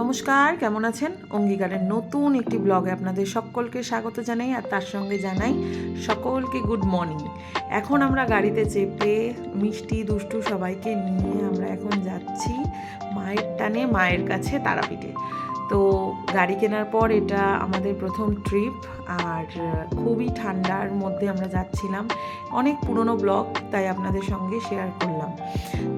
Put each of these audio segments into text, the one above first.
নমস্কার, কেমন আছেন? অঙ্গীকারের নতুন একটি ব্লগে আপনাদের সকলকে স্বাগত জানাই, আর তার সঙ্গে জানাই সকলকে গুড মর্নিং। এখন আমরা গাড়িতে চেপে মিষ্টি দুষ্টু সবাইকে নিয়ে আমরা এখন যাচ্ছি মায়ের টানে মায়ের কাছে তারাপীঠে। তো গাড়ি কেনার পর এটা আমাদের প্রথম ট্রিপ, আর খুবই ঠান্ডার মধ্যে আমরা যাচ্ছিলাম। অনেক পুরনো ব্লগ, তাই আপনাদের সঙ্গে শেয়ার করলাম।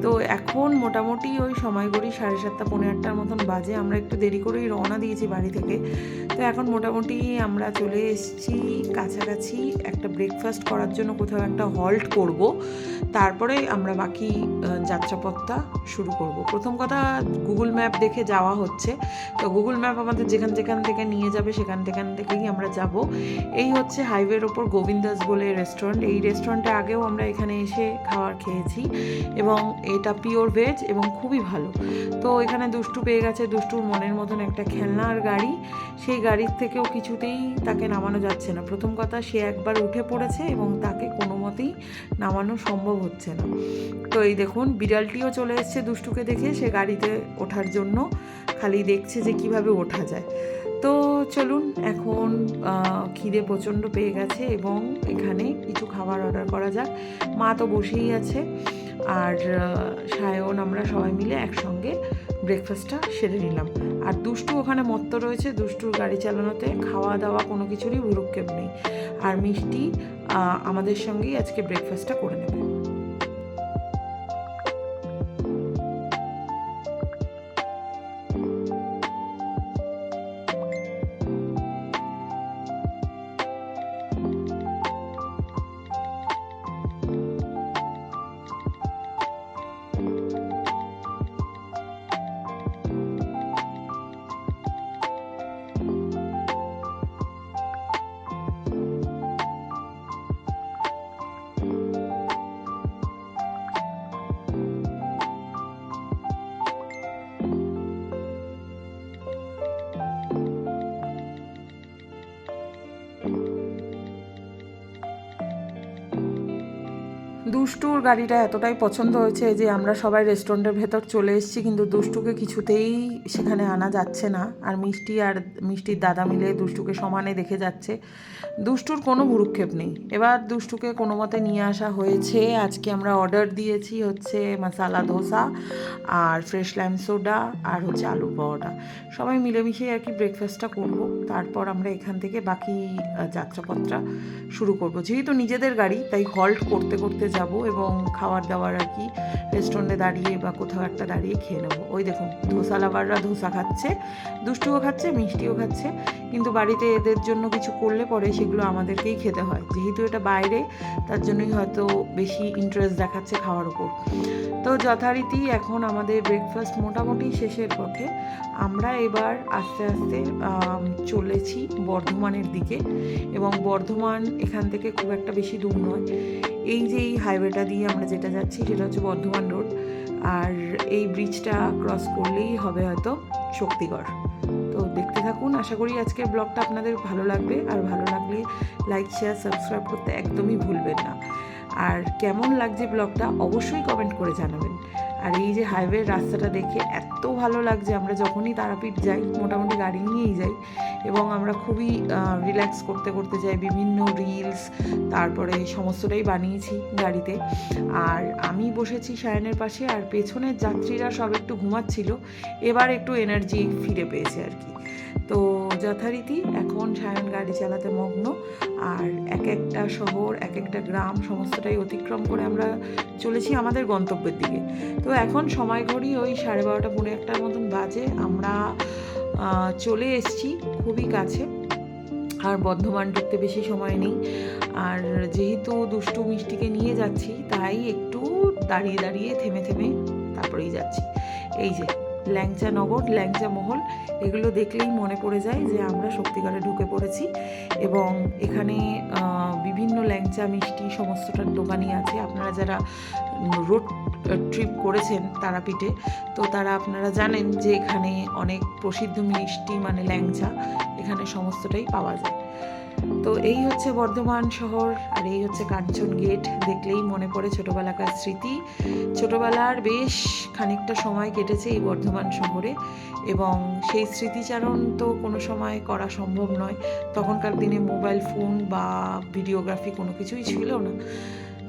তো এখন মোটামুটি ওই সময় করি 7:30 পৌনে 8টার মতন বাজে। আমরা একটু দেরি করেই রওনা দিয়েছি বাড়ি থেকে। তো এখন মোটামুটি আমরা চলে এসেছি কাছাকাছি একটা ব্রেকফাস্ট করার জন্য, কোথাও একটা হল্ট করব, তারপরে আমরা বাকি যাত্রাপথটা শুরু করব। প্রথম কথা, গুগল ম্যাপ দেখে যাওয়া হচ্ছে। তো গুগল ম্যাপ আমাদের যেখান থেকে নিয়ে যাবে সেখান থেকেই আমরা যাব। এই হচ্ছে হাইওয়ের ওপর গোবিন্দাস বলে রেস্টুরেন্ট। এই রেস্টুরেন্টে আগেও আমরা এখানে এসে খাবার খেয়েছি এবং এটা পিওর ভেজ এবং খুবই ভালো। তো এখানে দুষ্টু পেয়ে গেছে দুষ্টুর মনের মতন একটা খেলনার গাড়ি। সেই গাড়ির থেকেও কিছুতেই তাকে নামানো যাচ্ছে না। প্রথম কথা, সে একবার উঠে পড়েছে এবং তাকে কোনো মতেই নামানো সম্ভব হচ্ছে না। তো এই দেখুন, বিড়ালটিও চলে এসছে দুষ্টুকে দেখে, সে গাড়িতে ওঠার জন্য খালি দেখছে যে কিভাবে ওঠা যায়। তো চলুন, এখন খিদে প্রচণ্ড পেয়ে গেছে এবং এখানে কিছু খাবার অর্ডার করা যাক। মা তো বসেই আছে, আর সায়ন আমরা সবাই মিলে একসঙ্গে ব্রেকফাস্টটা সেরে নিলাম। আর দুষ্টু ওখানে মত্ত রয়েছে, দুষ্টুর গাড়ি চালানোতে খাওয়া দাওয়া কোনো কিছুরই ভ্রুক্ষেপ নেই। আর মিষ্টি আমাদের সঙ্গেই আজকে ব্রেকফাস্টটা করে নেবে। দুষ্টুর গাড়িটা এতটাই পছন্দ হয়েছে যে আমরা সবাই রেস্টুরেন্টের ভেতর চলে এসেছি, কিন্তু দুষ্টুকে কিছুতেই সেখানে আনা যাচ্ছে না। আর মিষ্টির দাদা মিলে দুষ্টুকে সমানে দেখে যাচ্ছে। দুষ্টুর কোনো ভ্রুক্ষেপ নেই। এবার দুষ্টুকে কোনো মতে নিয়ে আসা হয়েছে। আজকে আমরা অর্ডার দিয়েছি হচ্ছে মশালা ধোসা আর ফ্রেশ লাইম সোডা আর হচ্ছে আলুর পরোটা। সবাই মিলেমিশেই আর কি ব্রেকফাস্টটা করব। তারপর আমরা এখান থেকে বাকি যাত্রাপথটা শুরু করব। যেহেতু নিজেদের গাড়ি, তাই হল্ট করতে করতে যাব এবং খাবার দাবার আর কি রেস্টুরেন্টে দাঁড়িয়ে বা কোথাও একটা দাঁড়িয়ে খেয়ে নেবো। ওই দেখুন, ধোসা লাভাররা ধোসা খাচ্ছে, দুষ্টুও খাচ্ছে, মিষ্টিও খাচ্ছে। কিন্তু বাড়িতে এদের জন্য কিছু করলে পরে সেগুলো আমাদেরকেই খেতে হয়। যেহেতু এটা বাইরে, তার জন্যই হয়তো বেশি ইন্টারেস্ট দেখাচ্ছে খাওয়ার উপর। তো যথারীতি এখন আমাদের ব্রেকফাস্ট মোটামুটি শেষের পথে। আমরা এবার আস্তে আস্তে চলেছি বর্ধমানের দিকে, এবং বর্ধমান এখান থেকে খুব একটা বেশি দূর নয়। এই যে এই হাইওয়েটা দিয়ে আমরা যেটা যাচ্ছি সেটা হচ্ছে বর্ধমান রোড, আর এই ব্রিজটা ক্রস করলেই হবে হয়তো শক্তিগড়। তো দেখতে থাকুন, আশা করি আজকের ব্লগটা আপনাদের ভালো লাগবে, আর ভালো লাগলে লাইক শেয়ার সাবস্ক্রাইব করতে একদমই ভুলবেন না। আর কেমন লাগছে ব্লগটা অবশ্যই কমেন্ট করে জানাবেন। আর এই যে হাইওয়ের রাস্তাটা দেখে এত ভালো লাগছে, আমরা যখনই তারাপীঠ যাই মোটামুটি গাড়ি নিয়েই যাই, এবং আমরা খুবই রিল্যাক্স করতে করতে যাই। বিভিন্ন রিলস তারপরে সমস্তটাই বানিয়েছি গাড়িতে। আর আমি বসেছি সায়নের পাশে, আর পেছনের যাত্রীরা সব একটু ঘুমাচ্ছিল, এবার একটু এনার্জি ফিরে পেয়েছে আর কি। তো যথারীতি এখন সায়ন গাড়ি চালাতে মগ্ন, আর এক একটা শহর এক একটা গ্রাম সমস্তটাই অতিক্রম করে আমরা চলেছি আমাদের গন্তব্যের দিকে। তো এখন সময় ঘড়ি ওই 12:30 পৌনে 1টার মতন বাজে। আমরা চলে এসেছি খুবই কাছে, আর বর্ধমান ঢুকতে বেশি সময় নেই। আর যেহেতু দুষ্টু মিষ্টিকে নিয়ে যাচ্ছি, তাই একটু দাঁড়িয়ে দাঁড়িয়ে থেমে থেমে তারপরেই যাচ্ছি। এই যে ল্যাংচা নগর, ল্যাংচা মহল, এগুলো দেখলেই মনে পড়ে যায় যে আমরা শক্তিগড়ে ঢুকে পড়েছি। এবং এখানে বিভিন্ন ল্যাংচা মিষ্টি সমস্তটার দোকানই আছে। আপনারা যারা রোড ট্রিপ করেছেন তারাপীঠে, তো তারা আপনারা জানেন যে এখানে অনেক প্রসিদ্ধ মিষ্টি মানে ল্যাংচা এখানে সমস্তটাই পাওয়া যায়। তো এই হচ্ছে বর্ধমান শহর, আর এই হচ্ছে কাঞ্চন গেট। দেখলেই মনে পড়ে ছোটোবেলাকার স্মৃতি। ছোটোবেলার বেশ খানিকটা সময় কেটেছে এই বর্ধমান শহরে, এবং সেই স্মৃতিচারণ তো কোনো সময় করা সম্ভব নয়। তখনকার দিনে মোবাইল ফোন বা ভিডিওগ্রাফি কোনো কিছুই ছিল না।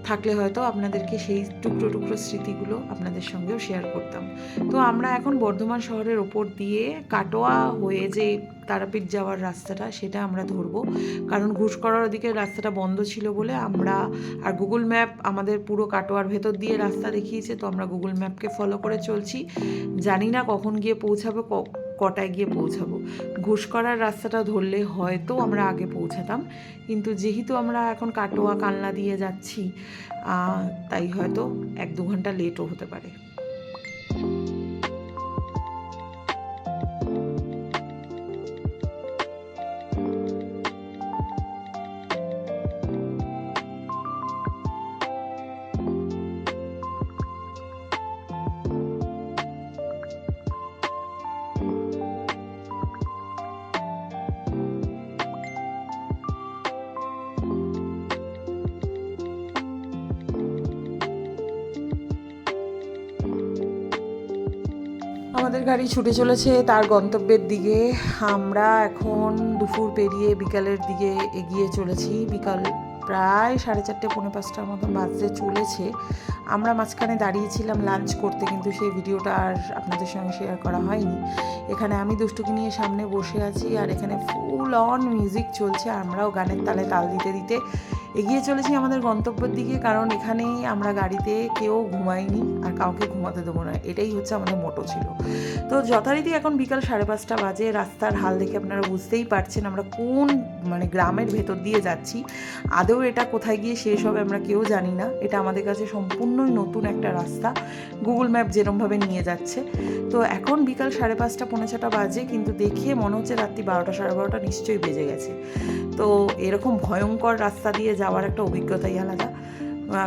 থাকলে হয়তো আপনাদেরকে সেই টুকরো টুকরো স্মৃতিগুলো আপনাদের সঙ্গেও শেয়ার করতাম। তো আমরা এখন বর্ধমান শহরের ওপর দিয়ে কাটোয়া হয়ে যে তারাপীঠ যাওয়ার রাস্তাটা, সেটা আমরা ধরবো, কারণ ঘুষকরার ওদিকে রাস্তাটা বন্ধ ছিল বলে আমরা, আর গুগল ম্যাপ আমাদের পুরো কাটোয়ার ভেতর দিয়ে রাস্তা দেখিয়েছে, তো আমরা গুগল ম্যাপকে ফলো করে চলছি। জানি না কখন গিয়ে পৌঁছাবো, কটায় গিয়ে পৌঁছাবো। ঘুষকরার রাস্তাটা ধরলে হয়তো আমরা আগে পৌঁছাতাম, কিন্তু যেহেতু আমরা এখন কাটোয়া কালনা দিয়ে যাচ্ছি, তাই হয়তো 1-2 ঘন্টা লেটও হতে পারে। আমাদের গাড়ি ছুটে চলেছে তার গন্তব্যের দিকে। আমরা এখন দুপুর পেরিয়ে বিকালের দিকে এগিয়ে চলেছি। বিকাল প্রায় 4:30 পৌনে 5টার মতন বাজতে চলেছে। আমরা মাঝখানে দাঁড়িয়েছিলাম লাঞ্চ করতে, কিন্তু সেই ভিডিওটা আর আপনাদের সঙ্গে শেয়ার করা হয়নি। এখানে আমি দুষ্টুকে নিয়ে সামনে বসে আছি, আর এখানে ফুল অন মিউজিক চলছে। আমরাও গানের তালে তাল দিতে দিতে এগিয়ে চলেছি আমাদের গন্তব্যের দিকে, কারণ এখানে আমরা গাড়িতে কেউ ঘুমাইনি আর কাউকে ঘুমাতে দেবো না, এটাই হচ্ছে আমাদের মোটো ছিল। তো যথারীতি এখন বিকাল 5:30 বাজে। রাস্তার হাল দেখে আপনারা বুঝতেই পারছেন আমরা কোন গ্রামের ভেতর দিয়ে যাচ্ছি। আদৌ এটা কোথায় গিয়ে শেষ হবে আমরা কেউ জানি না। এটা আমাদের কাছে সম্পূর্ণই নতুন একটা রাস্তা, গুগল ম্যাপ যেরমভাবে নিয়ে যাচ্ছে। তো এখন বিকাল 5:30 পৌনে 6টা বাজে, কিন্তু দেখে মনে হচ্ছে রাত্রি 12টা 12:30 নিশ্চয়ই বেজে গেছে। তো এরকম ভয়ঙ্কর রাস্তা দিয়ে যাওয়ার একটা অভিজ্ঞতাই আলাদা,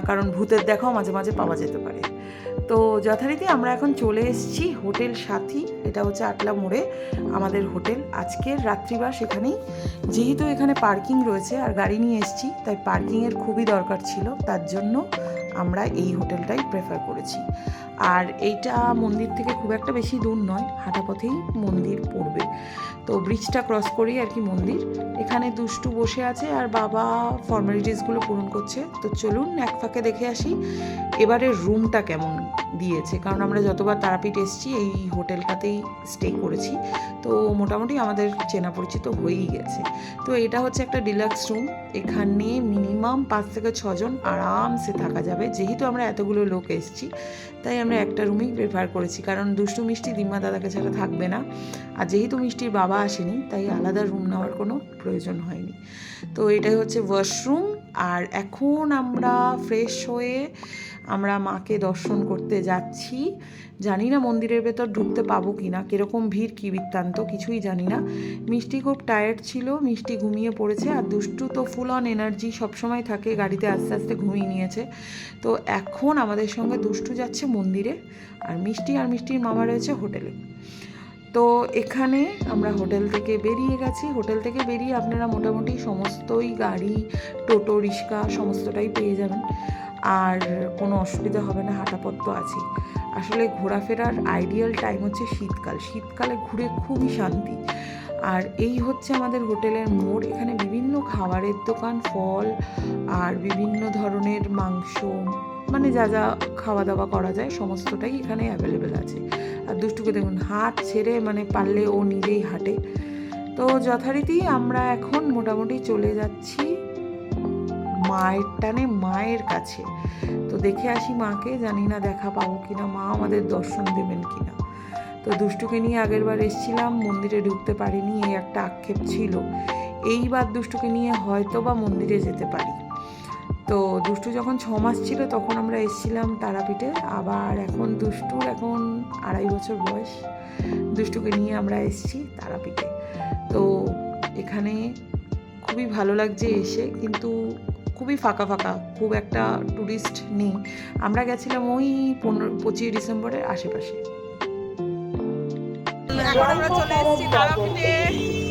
কারণ ভূতের দেখাও মাঝে মাঝে পাওয়া যেতে পারে। তো যথারীতি আমরা এখন চলে এসেছি হোটেল সাথী, এটা হচ্ছে আটলা মোড়ে আমাদের হোটেল। আজকের রাত্রিবাস এখানেই। যেহেতু এখানে পার্কিং রয়েছে আর গাড়ি নিয়ে এসেছি, তাই পার্কিংয়ের খুবই দরকার ছিল, তার জন্য আমরা এই হোটেলটাই প্রেফার করেছি। আর এইটা মন্দির থেকে খুব একটা বেশি দূর নয়, হাঁটা পথেই মন্দির পড়বে। তো ব্রিজটা ক্রস করেই আর কি মন্দির। এখানে দুষ্টু বসে আছে আর বাবা ফর্মালিটিসগুলো পূরণ করছে। তো চলুন এক ফাঁকে দেখে আসি এবারের রুমটা কেমন দিয়েছে, কারণ আমরা যতবার তারাপীঠ এসেছি এই হোটেলটাতেই স্টে করেছি, তো মোটামুটি আমাদের চেনা পরিচিত হয়েই গেছে। তো এটা হচ্ছে একটা ডিলাক্স রুম। এখানে মিনিমাম 5 থেকে 6 জন আরামসে থাকা যাবে। যেহেতু আমরা এতগুলো লোক এসেছি, তাই আমরা একটা রুমেই প্রেফার করেছি, কারণ দুষ্টু মিষ্টি দিম্মা দাদাকে ছাড়া থাকবে না। আর যেহেতু মিষ্টির বাবা আসেনি, তাই আলাদা রুম নেওয়ার কোনো প্রয়োজন হয়নি। তো এটাই হচ্ছে ওয়াশরুম। আর এখন আমরা ফ্রেশ হয়ে আমরা মাকে দর্শন করতে যাচ্ছি। জানি না মন্দিরের ভেতর ঢুকতে পাবো কি না, কীরকম ভিড় কী বৃত্তান্ত কিছুই জানি না। মিষ্টি খুব টায়ার্ড ছিল, মিষ্টি ঘুমিয়ে পড়েছে, আর দুষ্টু তো ফুল অন এনার্জি সবসময় থাকে, গাড়িতে আস্তে আস্তে ঘুমিয়ে নিয়েছে। তো এখন আমাদের সঙ্গে দুষ্টু যাচ্ছে মন্দিরে, আর মিষ্টির মামা রয়েছে হোটেলে। তো এখানে আমরা হোটেল থেকে বেরিয়ে গেছি। হোটেল থেকে বেরিয়ে আপনারা মোটামুটি সমস্তই গাড়ি, টোটো, রিক্সা সমস্তটাই পেয়ে যাবেন, আর কোনো অসুবিধা হবে না, হাঁটা পথ তো আছেই। আসলে ঘোরাফেরার আইডিয়াল টাইম হচ্ছে শীতকাল। শীতকালে ঘুরে খুবই শান্তি। আর এই হচ্ছে আমাদের হোটেলের মোড়। এখানে বিভিন্ন খাবারের দোকান, ফল আর বিভিন্ন ধরনের মাংস, মানে যা যা খাওয়া দাওয়া করা যায় সমস্তটাই এখানে অ্যাভেলেবেল আছে। আর দুষ্টুকে দেখুন হাত ছেড়ে, মানে পারলে ও নিজেই হাঁটে। তো যথারীতি আমরা এখন মোটামুটি চলে যাচ্ছি মায়ের টানে মায়ের কাছে। তো দেখে আসি মাকে, জানি না দেখা পাবো কিনা, মা আমাদের দর্শন দেবেন কিনা। তো দুষ্টুকে নিয়ে আগেরবার এসেছিলাম, মন্দিরে ঢুকতে পারিনি, এই একটা আক্ষেপ ছিল। এইবার দুষ্টুকে নিয়ে হয়তো বা মন্দিরে যেতে পারি। তো দুষ্টু যখন 6 মাস ছিল তখন আমরা এসেছিলাম তারাপীঠে। আবার এখন দুষ্টুর এখন 2.5 বছর বয়স, দুষ্টুকে নিয়ে আমরা এসেছি তারাপীঠে। তো এখানে খুবই ভালো লাগছে এসে, কিন্তু খুবই ফাঁকা ফাঁকা, খুব একটা টুরিস্ট নেই। আমরা গেছিলাম ওই 25 ডিসেম্বরের আশেপাশে। এখন আমরা চলে এসেছি তারাপীঠে।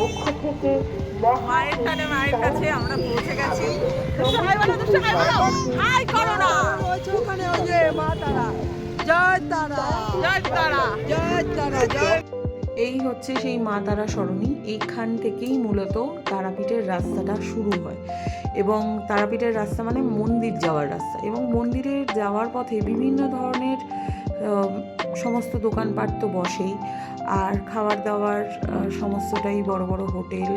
পক্ষ থেকে মায়ের টানে মায়ের কাছে আমরা পৌঁছে গেছি। হাই করো না, ওখানে ওই যে মা তারা, জয় তারা, জয় তারা, জয় তারা, জয়। এই হচ্ছে সেই মা তারা সরণি। এইখান থেকেই মূলত তারাপীঠের রাস্তাটা শুরু হয়, এবং তারাপীঠের রাস্তা মানে মন্দির যাওয়ার রাস্তা, এবং মন্দিরে যাওয়ার পথে বিভিন্ন ধরনের সমস্ত দোকানপাট তো বসেই, আর খাবার দাবার সমস্তটাই, বড় বড় হোটেল,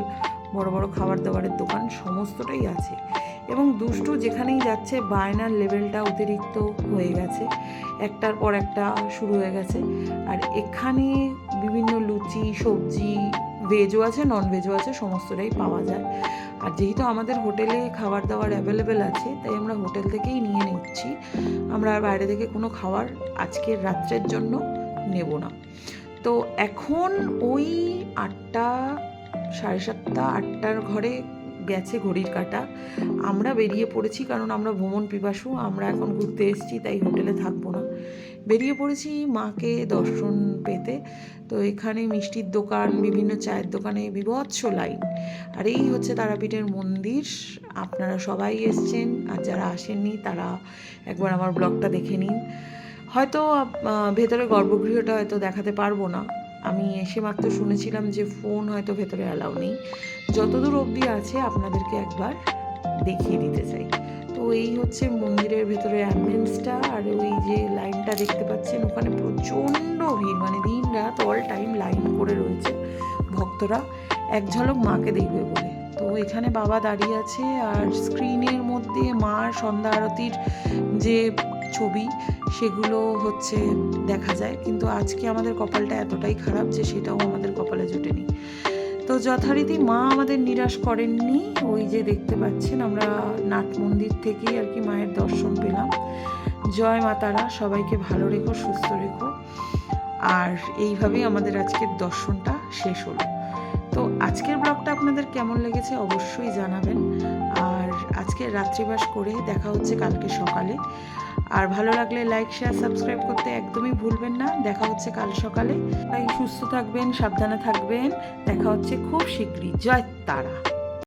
বড় বড় খাবার দাবারের দোকান সমস্তটাই আছে। এবং দুষ্টু যেখানেই যাচ্ছে বায়নার লেভেলটা অতিরিক্ত হয়ে গেছে, একটার পর একটা শুরু হয়ে গেছে। আর এখানে বিভিন্ন লুচি, সবজি, ভেজও আছে, নন ভেজও আছে, সমস্তটাই পাওয়া যায়। আর যেহেতু আমাদের হোটেলে খাবার দাবার অ্যাভেলেবেল আছে, তাই আমরা হোটেল থেকেই নিয়ে নিচ্ছি। আমরা আর বাইরে থেকে কোনো খাবার আজকের রাত্রের জন্য নেব না। তো এখন ওই 8টা, 7:30, 8টার ঘরে গেছে ঘড়ির কাঁটা। আমরা বেরিয়ে পড়েছি, কারণ আমরা ভ্রমণ পিপাসু, আমরা এখন ঘুরতে এসেছি, তাই হোটেলে থাকবো না। বেরিয়ে পড়েছি মাকে দর্শন পেতে। তো এখানে মিষ্টির দোকান, বিভিন্ন চায়ের দোকানে বীভৎস লাইন। আর এই হচ্ছে তারাপীঠের মন্দির। আপনারা সবাই এসছেন, আর যারা আসেননি তারা একবার আমার ব্লগটা দেখে নিন। হয়তো ভেতরে গর্ভগৃহটা হয়তো দেখাতে পারবো না, আমি এসে মাত্র শুনেছিলাম যে ফোন হয়তো ভেতরে অ্যালাউ নেই। যতদূর অবধি আছে আপনাদেরকে একবার দেখিয়ে দিতে চাই। তো এই হচ্ছে মন্দিরের ভেতরে অ্যাম্বিয়েন্সটা। আর ওই যে লাইনটা দেখতে পাচ্ছেন, ওখানে প্রচণ্ড ভিড়, মানে দিন রাত অল টাইম লাইন করে রয়েছে ভক্তরা এক ঝলক মাকে দেখবে বলে। তো এখানে বাবা দাঁড়িয়ে আছে, আর স্ক্রিনের মধ্যে মার সন্ধ্যা আরতির যে ছবি সেগুলো হচ্ছে দেখা যায়। কিন্তু আজকে আমাদের কপালটা এতটাই খারাপ যে সেটাও আমাদের কপালে জোটেনি। তো যথারীতি মা আমাদের নিরাশ করেননি। ওই যে দেখতে পাচ্ছেন, আমরা নাট মন্দির থেকেই আর কি মায়ের দর্শন পেলাম। জয় মা তারা, সবাইকে ভালো রেখো, সুস্থ রেখো। আর এইভাবেই আমাদের আজকের দর্শনটা শেষ হলো। তো আজকের ব্লগটা আপনাদের কেমন লেগেছে অবশ্যই জানাবেন। আর আজকে রাত্রিবাস করে দেখা হচ্ছে কালকে সকালে। আর ভালো লাগলে লাইক, শেয়ার, সাবস্ক্রাইব করতে একদমই ভুলবেন না। দেখা হচ্ছে কাল সকালে। তাই সুস্থ থাকবেন, সাবধানে থাকবেন। দেখা হচ্ছে খুব শীঘ্রই। জয় তারা।